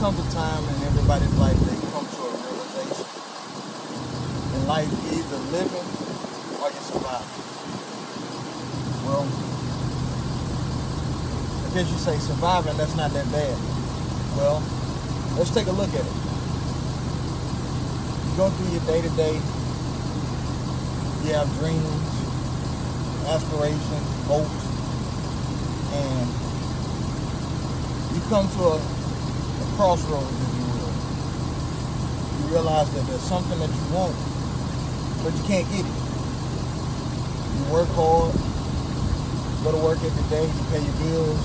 comes a time in everybody's life they come to a realization. In life, you're either living or you're surviving. Well, I guess you say surviving, that's not that bad. Well, let's take a look at it. You go through your day-to-day, you have dreams, aspirations, hopes, and you come to a crossroads, if you will. You realize that there's something that you want, but you can't get it. You work hard, go to work every day, you pay your bills,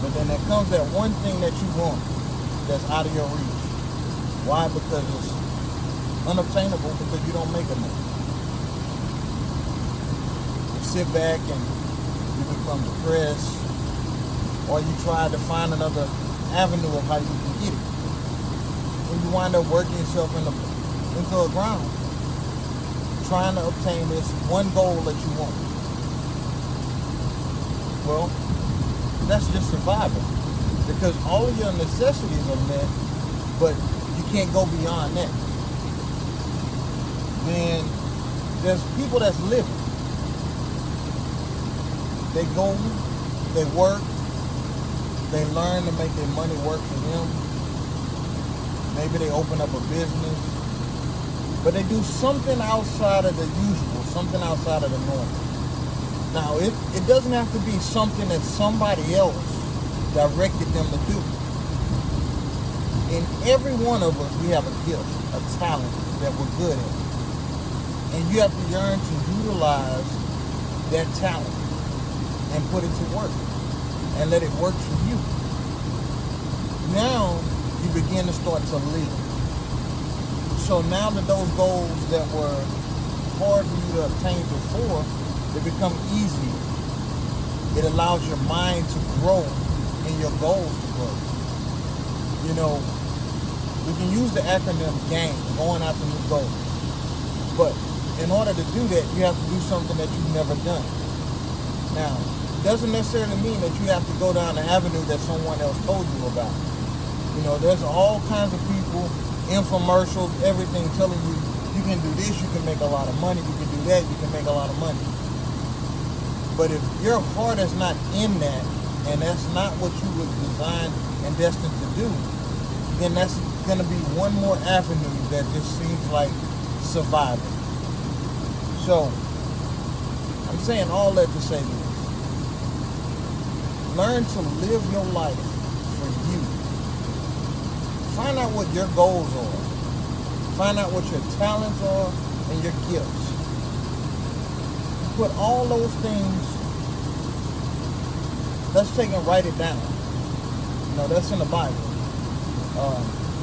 but then there comes that one thing that you want that's out of your reach. Why? Because it's unobtainable, because you don't make enough. You sit back and you become depressed, or you try to find another avenue of how you can get it. And you wind up working yourself into a ground, trying to obtain this one goal that you want. Well, that's just survival, because all of your necessities are met, but you can't go beyond that. Then there's people that's living. They go, they work, they learn to make their money work for them. Maybe they open up a business, but they do something outside of the usual, something outside of the norm. Now, it doesn't have to be something that somebody else directed them to do. In every one of us, we have a gift, a talent that we're good at. And you have to learn to utilize that talent and put it to work and let it work for you. Now, you begin to start to live. So now that those goals that were hard for you to obtain before, they become easier. It allows your mind to grow and your goals to grow. You know, we can use the acronym GAIN, going after new goals. But in order to do that, you have to do something that you've never done. Now, it doesn't necessarily mean that you have to go down the avenue that someone else told you about. You know, there's all kinds of people, infomercials, everything telling you, you can do this, you can make a lot of money, you can do that, you can make a lot of money. But if your heart is not in that, and that's not what you were designed and destined to do, then that's going to be one more avenue that just seems like surviving. So, I'm saying all that to say this. Learn to live your life for you. Find out what your goals are. Find out what your talents are and your gifts. Put all those things, let's take and write it down. You know, that's in the Bible.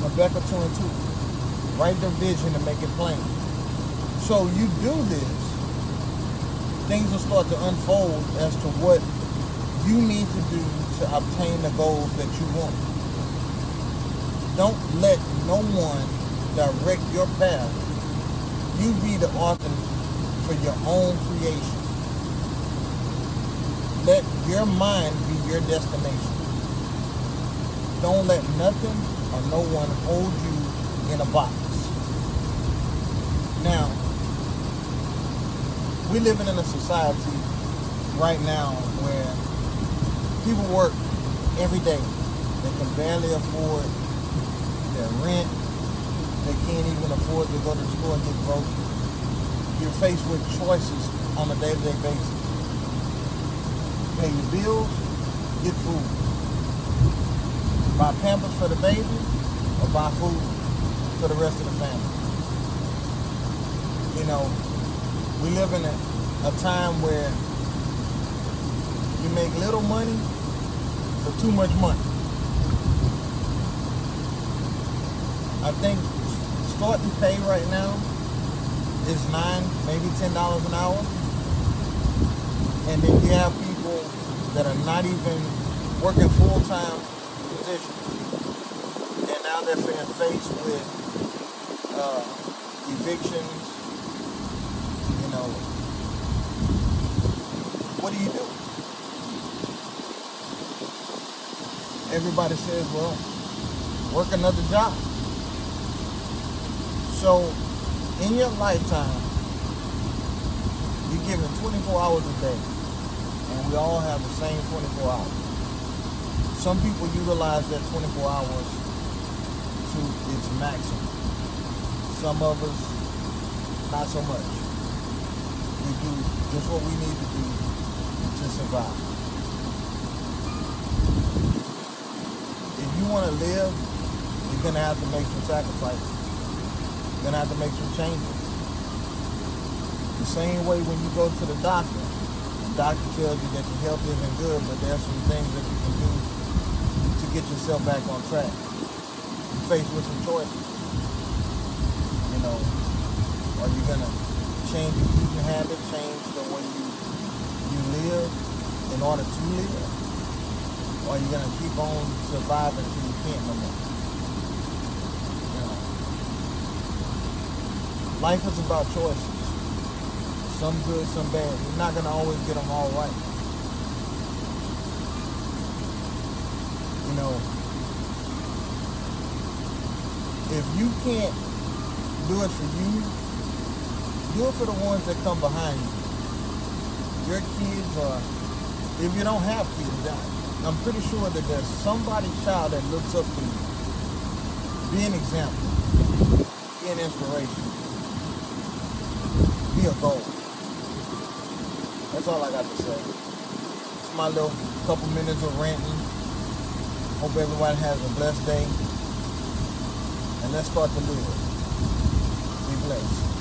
Habakkuk 2:2. Write the vision and make it plain. So you do this, things will start to unfold as to what you need to do to obtain the goals that you want. Don't let no one direct your path. You be the author for your own creation. Let your mind be your destination. Don't let nothing or no one hold you in a box. Now, we're living in a society right now where people work every day. They can barely afford their rent. They can't even afford to go to the store and get groceries. You're faced with choices on a day-to-day basis. Pay your bills, get food. Buy Pampers for the baby, or buy food for the rest of the family. You know, we live in a time where you make little money for too much money. I think starting pay right now is $9, maybe $10 an hour. And then you have people that are not even working full-time positions. And now they're being faced with evictions. You know, what do you do? Everybody says, well, work another job. So in your lifetime, you're given 24 hours a day, and we all have the same 24 hours. Some people utilize that 24 hours to its maximum. Some of us, not so much. We do just what we need to do to survive. If you want to live, you're going to have to make some sacrifices. You're going to have to make some changes. The same way when you go to the doctor tells you that your health isn't good, but there's some things that you can do to get yourself back on track. You're faced with some choices. You know, are you gonna change your eating habits, change the way you live in order to live? Or are you gonna keep on surviving till you can't no more? You know, life is about choices. Some good, some bad. You're not going to always get them all right. You know, if you can't do it for you, do it for the ones that come behind you. Your kids, or if you don't have kids, I'm pretty sure that there's somebody's child that looks up to you. Be an example. Be an inspiration. Be a goal. That's all I got to say. It's my little couple minutes of ranting. Hope everybody has a blessed day. And let's start to live. Be blessed.